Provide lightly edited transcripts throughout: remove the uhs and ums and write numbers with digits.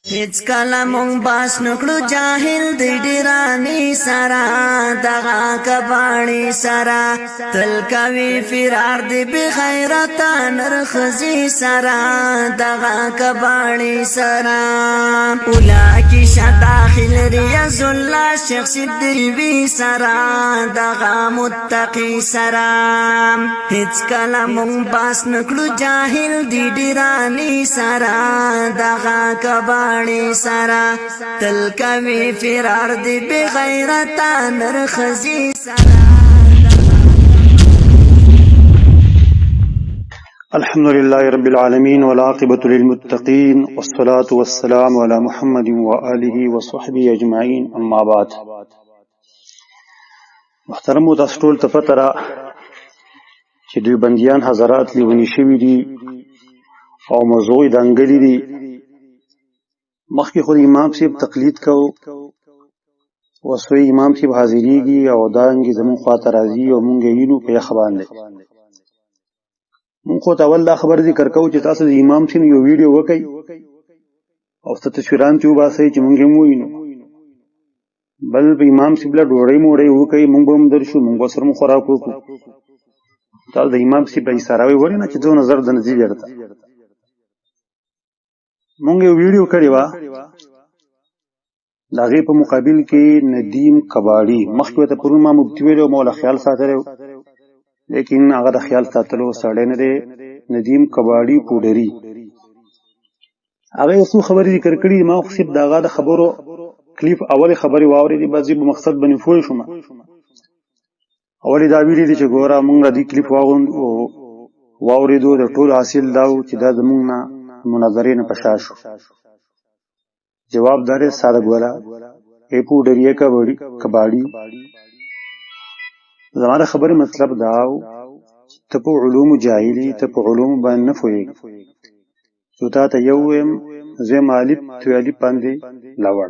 هیڅ کله مونږ باس نکړو جاهل دی ډیرانی سرا دغه کباړی سرا تل کوي فرار دی بغیرت نرخزی سرا دغه کباړی سرا اولا کی شداخل ریاض الله شخص دلوی سرا دغه متقی سرا هیڅ کله مونږ باس نکړو جاهل دی ډیرانی سرا دغه کباړی سرا تل کوي فرار دی بغیرت نرخزی سرا. الحمد لله رب العالمين والعاقبة للمتقين والصلاة والسلام على محمد وآله وصحبه أجمعين أما بعد. محترم تاسو ټول ته پته را چې دوی بندیان حضرات لیوني شوي دي او موضوع یې دنګلې دي. مخکې خو امام صاحب تقلید کو وسوی امام صاحب حاضریږي او دانګې زمون خواته راځي او مونږ یې وینو په یخ باندې. مونږ خو ته اول دا خبر ذکر کوو چې تاسو د امام صاحب یو ویډیو وکئ او څه تصویران چې وباسئ چې مونږ یې ووینو. بل په امام صاحب له ډوډۍ موډۍ وکئ مونږ به هم درشو مونږ به سره مو خوراک وکړو. تاسو د امام صاحب ایساره وی ولې نه چې دونه زر د نځي بیرته مونږ یو ویډیو کړې وه د هغې په مقابل کې ندیم کباړي مخکې ورته پرون ما مفتي ویلی او ما له خیال ساتلی و لیکن هغه د خیال ساتلو سړی نه دی. ندیم کباړي پوډري هغه یو څو خبرې ذکر کړي ما خو صرف د هغه د خبرو کلیپ اولې خبرې واورېدې بس په مقصد باندې پوه شوم. اولې دا ویلي دي چې ګوره مونږ د دې کلیپ واورېدو د ټول حاصل دا و چې دا زمونږ نه مناظرې نه پشا شو. جواب دار ساده ګولا ای پوډري کباړي زما د خبرې مطلب دا و ته په علومو جاهلي ته په علومو باندې نه پوهېږې څو تا ته یو ویم زویم الف تو الف باندې لاوړ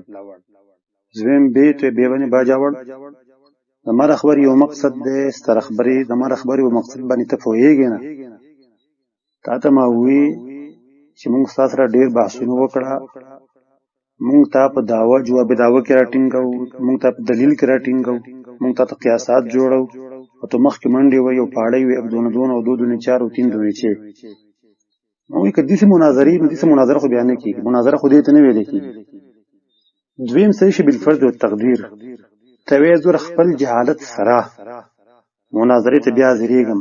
زویم بې تو بې باندې باجاوړ. زما د خبرې یو مقصد دی ستر خبرې زما د خبرې یو مقصد باندې ته پوهېږې نه. تا ته ما ووی چې مونږ ستا سره ډېر بحثونه وکړه مونږ تا په دعوه جواب دعوه کې راټینګو مونږ تا په دلیل کې راټینګو مونږ تا ته قیاسات جوړو او ته مخکې منډې وی او پاړی وی اب دونه دونه او دو دونه چار او تین دونه چې مونږ که داسې مناظرې نو داسې مناظره خو بیا نه کېږي. مناظره خو دې ته نه ویلی کېږي. دویم څه شي بالفرض والتقدیر ته وایې زه خپل جهالت سره مناظرې ته بیا حاضرېږم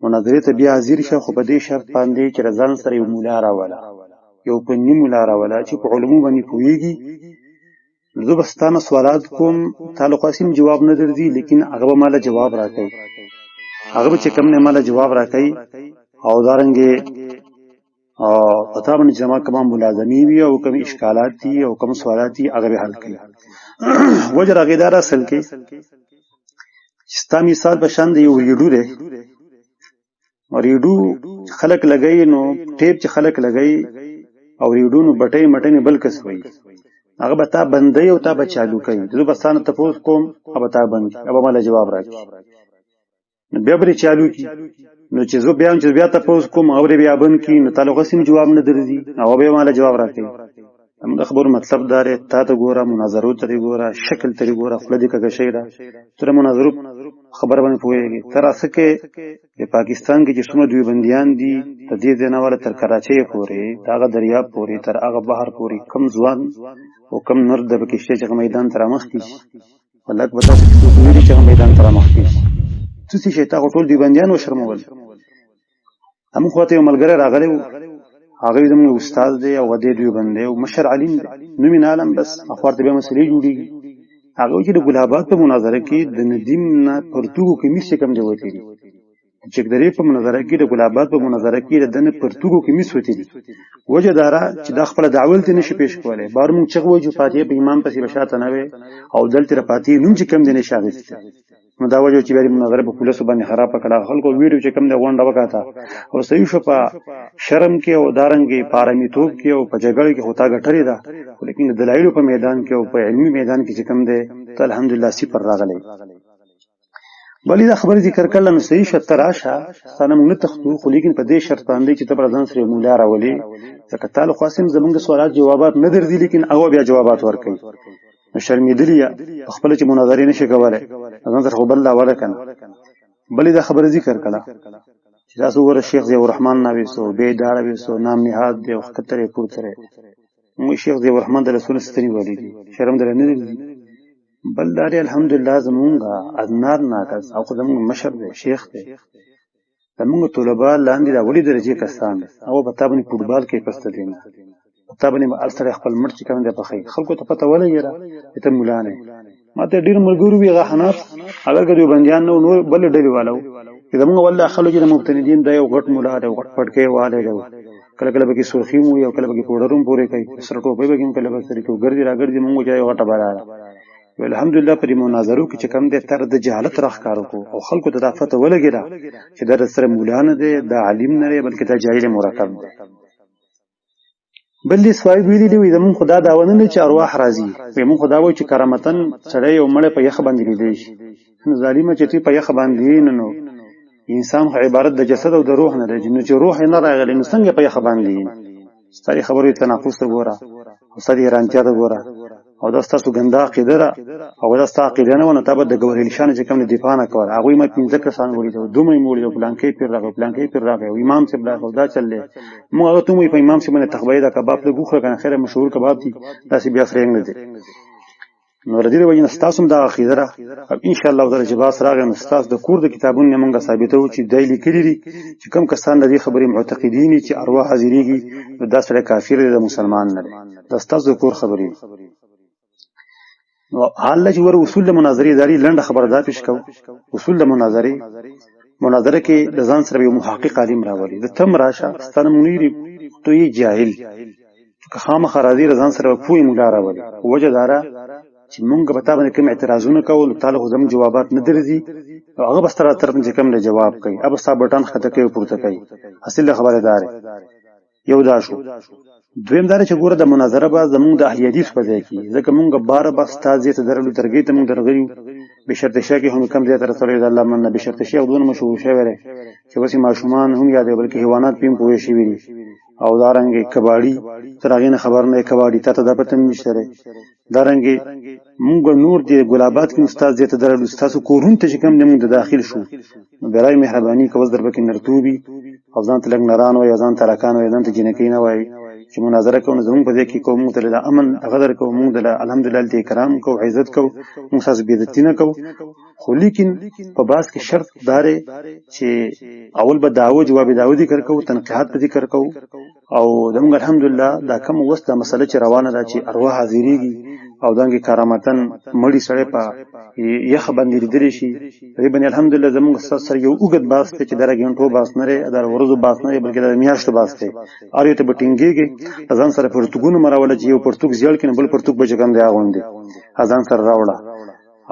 مناظرې ته بیا حاضر شه خو په دې شرط باندې چې له ځان سره یو مولا راوله یو فني مولا راوله چې په علومو باندې پوهېږي. زه به ستا نه سوالات کوم تا له خوا جواب نه درځي لیکن هغه به ما له جواب راکوي هغه به چې کوم نه ما له جواب راکوي او دارنګې په تا باندې چې زما کومه ملازمې وي او کوم اشکالات دي او کوم سوالات دي هغه به حل کوي. وجه د هغې دا اصل کې چې ستا مثال په شان د یو ریډو دی ریډو خلک لګوي نو ټیپ چې خلک لګوي او ریډو نو بټۍ مټۍ نه بل کس وایي هغه به تا بندوي او تا به چالو کوي. زه به ستا نه تپوس کوم هغه به تا بند کړي هغه به ما له جواب راکړي نو بیا به چالو کړي نو چې زه بیا چې بیا تپوس کوم هغه بیا بند کړي نو تا له خوا جواب نه درځي هغه به ما له جواب راکړي. همدا خبرو مطلب دا دی تا ته ګوره مناظرو ته دې ګوره شکل ته دې ګوره خوله دې کږه شوې ده ته د مناظرو خبره باندې پوهېږې. ته راسه کې د پاکستان کې چې څومره دوی بندیان دي د دې ځای نه والا تر کراچۍ پورې د هغه دریاب پورې تر هغه بحر پورې کم ځوان او کم نر د پکې شته چې هغه میدان ته رامخکې شي ولک به تاسو څوک ویلي چې هغه میدان ته رامخکې شي څه شي تا خو ټول دوی بندیان وشرمول. همون خوا ته یو ملګری راغلی و هغه زموږ استاد دی او دې دوی بندي او مشر علیم دی نوم یې عالم بس اخوار ته بیا مسلې جوړېږي. هغه چې د ګلابات په مناظره کې د ندیم نه پرتوګو کمیس چې کوم دی وتی دي چکدرې په مناظره کې د ګلابات په مناظره کې د دنه پرتوګو کمیس وتی دي. وجه دارا چې دا خپل دعوت نه شي پیش کولای بار مونږ چې وایو فاتحه په امام پسې بشاته نه وي او دلته فاتحه نوم چې کوم دی نه شاغسته نو دا وجه چې بیا مناظره په پولیسو باندې خراب کړه خلکو ویډیو چې کوم دی غونډه وکاته او صحیح شو په شرم کې او دارنګي پارمیتوب کې او په جګړه کې هوتا غټري ده لیکن د دلایلو په میدان کې او په علمي میدان کې چې کوم دی ته الحمدلله صفر راغلی. بلې دا خبره ذکر کړل نو صحیح شرط راشه ستانه موږ نه تختو خو لیکن په دې شرط باندې چې ته پر ځان سره مولا راولې ځکه تعالی خاصم زمونږ سوالات جوابات نه درځي لیکن هغه بیا جوابات ورکوي نو شرمېدلی خپل چې مناظره نشي کولای ځان سره خو بل لا ولا کنه بلې دا خبره ذکر کړه چې تاسو ور شیخ ضیاء الرحمن ناوي سو به داړه وي سو نام نهاد دی وختره پورتره مو شیخ ضیاء الرحمن د رسول ستنی ولی دي شرم در نه دي بل داري الحمدلله زمونږه ادنار ناکز او زمونږ مشر دی شیخ دی زمونږ طلبه لاندې د وړي درجه کسان او په تابني فوټبال کې پسته دي په تابني السره خپل مرچ کوم دی په خې خلکو ته پته ولګیرا ته مولا نه ماته ډیر ملګرو وی غحنات اگر کدی بنديان نو نور بل ډېر والو زمونږ والله خلک د مبتدیین دی او غټ مولا دی غټ پټکي والے دی کله کله به کې سرخی مو یو کله به کې پوډروم پورې کوي سره ټوپې به کې کله به سره کو ګرځي راګرځي مونږ ځای غټه بارا الحمدلله پر مناظرو کې چې کم دې تر د جهالت راخکارو کو او خلکو ته دا فتوا ولګیرا چې در سره مولا نه دی دا عالم نه دی بلکې دا جاهل مرکب دی بلې سوای ویلي دی زمون خدا داونه نه چې ارواح راځي زمون خدا وایي چې کرامتن سړی یو مړ په یخ باندې لیدي شي ظالمه چې په یخ باندې نو انسان عبارت د جسد او د روح نه دی نو چې روح نه راغلی نو څنګه په یخ باندې ستاري خبرې تناقض ته ګوره او ستاري رانتیا ته ګوره او دا ستاسو ګنده عقیده ده او دا ستاسو عقیده نه ونه تابع د ګورې شان چې کوم دفاع نه کوله هغه ما 15 کسان ولیدو دومره مولي او پلانکې پیر راغی پلانکې پیر راغی او امام صاحب راغی دا چلې موږ هغه ته په امام صاحب باندې تخبیه دا کباب له ګوخه کنه خیره مشهور کباب دي تاسو بیا فرنګ نه دي نو ردی وجه نستاسو دا عقیده ده او ان شاء الله تعالی جباس راغی نستاس د کور د کتابونو موږ ثابتو چې دای لیکلي دي چې کوم کسان د دې خبرې معتقدین چې ارواح حاضرېږي دا سره کافر دی مسلمان نه دی دا ستاسو د کور خبرې نو حال چې ور اصول د مناظرې داری لنډه خبره دا پیش کو اصول د مناظره کې د ځان سره یو محقق عالم راولي د تم راشه ستنه منیر تو یې جاهل چې خامخ راځي ځان سره پوي مولا راولي وجه دارا چې مونږ په تابانه کوم اعتراضونه کول تعالی زم جوابات نه درځي هغه بس تر چې کوم له جواب کوي اب ستا بټن خطه کوي پورته کوي اصل خبره دار یو دا شو دویم دار چې ګوره د مناظره با زمونږ د اهل حدیث په ځای کې ځکه مونږ بار با استاد ته درلو ترګي ته مونږ درغلي بشرط شاه کې هم کم زیات رسول الله من بشرط شاه دونه مشهور شوی چې وسی ماشومان هم یادې بلکې حیوانات پیم پوي شي وي او دارنګي کباړي ترغه نه خبر نه کباړي ته د پته نشته دارنګي مونږ نور دی ګلابات کې استاد زیات درلو استاد کورون ته چې کم نه مونږ داخل شو برای مهرباني کوز در بکې نرتوبي او ځان تلګ نران او ځان ترکان او ځان ته جنکی نه وای چې مناظره کوو زموږ په دې کې کوم ته د امن غدر کوو موږ د الحمدلله د کرام کو عزت کو موږ تاسو به عزت نه کو خو لیکن په باس کې شرط دارې چې اول به داو جواب داو ذکر کو تنقیحات په ذکر کو او زموږ الحمدلله دا کوم وسته مسله چې روانه ده چې ارواح حاضرېږي او دانګي کرامتن مړی سره په یخ باندې لري شي تقریبا الحمدلله زموږ سره یو وګد باس ته چې درګ غنټو باس نه لري در ورځو باس نه بلکې د میاشتو باس ته اړ ته بټینګيږي ځان سره پرتګونو مراوله چې یو پرتګ ځل کې بل پرتګ بچګم دی اغوندي ځان سره راوړه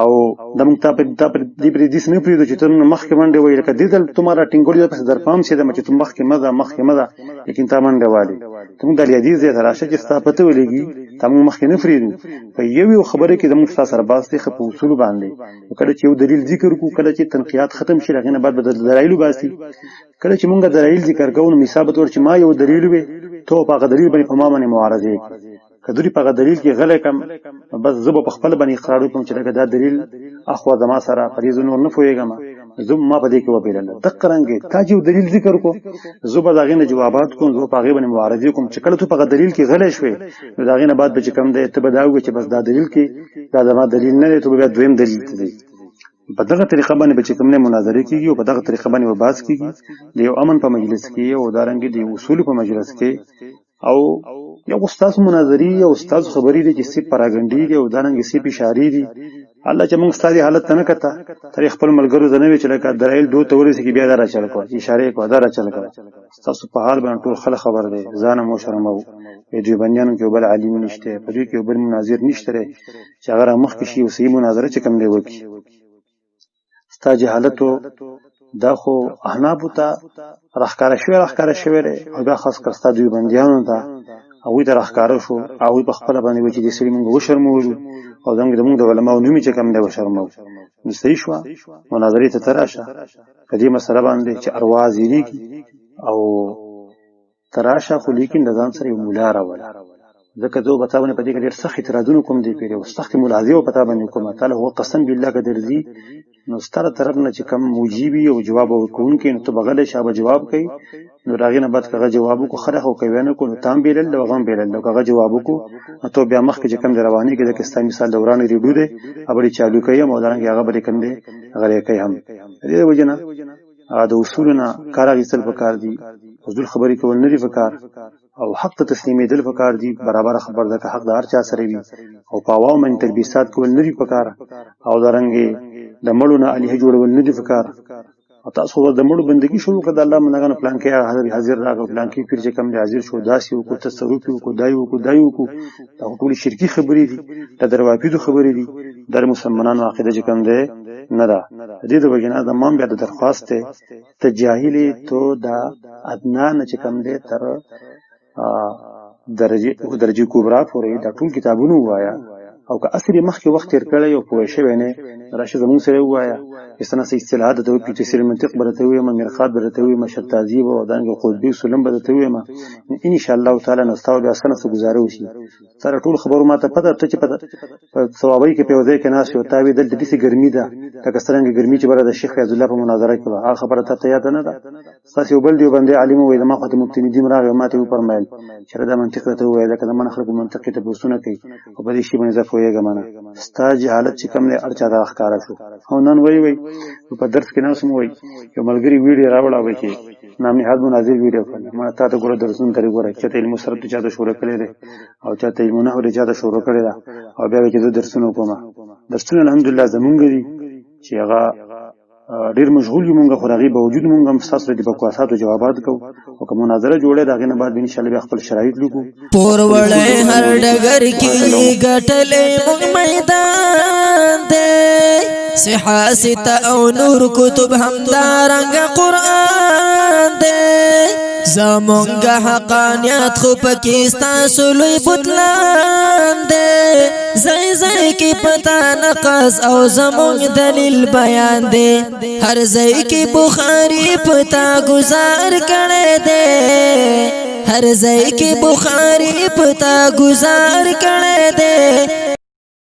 او دمږ ته په دې پر دې سن پریدو چې تر مخ کې منډه وای لکه دې دل تمہارا ټینګوړی په در پام شه د مچ تم مخ کې مزه لیکن تا منډه والی تم د لیدې زه راشه چې ستا پته ولګي تم مخ کې نه فریدو په یو خبره کې زموږ سره باسي خپ اصول باندې کله چې یو دلیل ذکر کو کله چې تنقیات ختم شي هغه نه بعد بدل دلایل باسي کله چې مونږ دلایل ذکر کوو نو مثابت ور چې ما یو دلیل وي ته په دلیل باندې په ما باندې معارضه کدوری په دلیل کې غلې کم بس زب په خپل باندې اقرار وکم چې دا دلیل اخو زما سره فریض نور نه فویګم زم ما په دې کې وبیلل تقرنګ تا چې دلیل ذکر کو زب داغه نه جوابات کوم زب په غیبه معارضه کوم چې کله ته په دلیل کې غلې شوې داغه نه بعد به چې کم ده ته بداوږي چې بس دا دلیل کې دا زما دلیل نه دی ته به دویم دلیل دی په دغه طریقه باندې به کوم نه مناظره کیږي او په دغه طریقه باندې وباس کیږي د یو امن په مجلس کې او دارنګ د اصول په مجلس کې او یو استاد مناظری او استاد خبرې دي چې سی پراګنډي دي او دارنګ سی اشاره دي الله چې موږ ستاسو حالت نه کته تاریخ خپل ملګرو زنه چې لکه درایل دوه توري سي بیا دره چل کو اشاره کو دره چل کو تاسو په حال باندې ټول خلک خبر دي ځان مو شرمو دې بنیانو کې بل عالم نشته په دې کې بل مناظر نشته چې هغه مخ کې شي او سی مناظره چې کم دی وکی ستا جهالتو دا خو احناف ته راخکاره شوی او دا خاص کرستا دوی بندیانو ته هغوی ته راښکاره شو هغوی په خپله باندې وایي چې دې سړي مونږ وشرمولو او زموږ د علماو نوم یې چې کوم دی وشرموو نو صحیح شوه مناظرې ته راشه په دې مسله باندې چې اروا زیرېږي او ته راشه خو لیکن د ځان سره یو ملا راوله ځکه زه به تا باندې په دې کې ډېر سخت اعتراضونه کوم دې پېرې او سختې ملاحظې به په تا باندې کوم تعالی هو قسم بالله که درځي نو ستا له طرف نه چې کوم مجیبي او جواب ورکوونکی نو ته به غلی شه به جواب کوي نو د هغې نه بعد که هغه جواب وکړو ښه ده خو که یې ونه کړو نو ته هم بېلل او هغه هم بېلل او که هغه جواب وکړو نو ته بیا مخکې چې کوم دی روانېږي ځکه ستا مثال د ورانې ریډیو دی هغه به دې چالو کوي هم او دارنګې هغه به دې کوم دی هغه یې کوي هم د دې وجې نه د اصولو نه کار اخیستل پکار دي فضول خبرې کول نه دي پکار او حق ته تسلیمېدل پکار دي برابره خبر ده که حق د هر چا سره وي او په عوامو باندې تلبیسات کول نه دي پکار او دارنګې د مړو نه الیهه جوړول نه دي پکار او تاسو د مړو بندګي شروع کړه د الله منګانو پلان کې حاضر راغی پلان کې پیر چې کم دی حاضر شو داسې وکړو تصرف یې وکړو دا یې وکړو دا یې وکړو دا ټولې شرکي خبرې دي د دروافیدو خبرې دي د مسلمانانو عقیده چې کم دی نه ده د دې د وجې نه زما بیا د درخواست دی ته جاهلې تو دا ادنا نه چې کم دی تر درجه کبرا پورې دا ټول کتابونه ووایه او که اصلي مخکې وخت تېر کړی او پوه شوی نه راشه زمونږ سره ووایه استنه څه اصطلاحات درته وکړي تفسیر منطق به درته ووایم مرقات به درته ووایم شرطازي به دانګې قطبي سلم به درته ووایم انشاءالله تعالی نو ستا بیا څه نه څه ګزاره وشي سره ټول خبرو ما ته پته ته چې په ثوابۍ کې په یو ځای کې ناست یو تا وې دلته داسې ګرمي ده لکه څرنګه ګرمي چې بره د شیخ فیض الله په مناظره کې وه هغه خبره تا ته یاده نه ده ستاسې یو بل دیوبندی عالم ووایي زما خوا ته مفتي ندیم راغی ما ته یې وفرمیل چې دا منطق راته ووایه ځکه زما نه خلک په منطق کې تپوسونه کوي او په دې شي باندې زه پوهېږم نه ستا جهالت چې کوم دی هر چا ته ښکاره شو او نن وایي په درس کې ناست مو وایي یو ملګري ویډیو راوړه وایي چې نامنهاد مناظر ویډیو کړی ما تا ته ګوره درسونه ترې ګوره چاته علم صرف ته چاته شروع کړی دی او چاته علم نحو دی چاته شروع کړی ده او بیا وایي چې زه درسونه وکړم درسونه الحمدلله زمونږ دي چې هغه ډېر مشغول یو مونږ خو د هغې باوجود مونږ هم ستاسو د بکواساتو جوابات کوو او که مناظره جوړی د هغې نه بعد به انشاءالله بیا خپل شرایط لیکو پور وړی هر ډګر کې ګټلی مونږ میدان دی صحاسته او نور کتب همدارنګه قرآن دی زمونږ حقانیت خو پکې ستاسو لوی بطلان دی ځای ځای کې پتا نقص او زمونږ دلیل بیان دی هر ځای کې بخاري پتا گزار کړی دی هر ځای کې بخاري پتا گزار کړی دی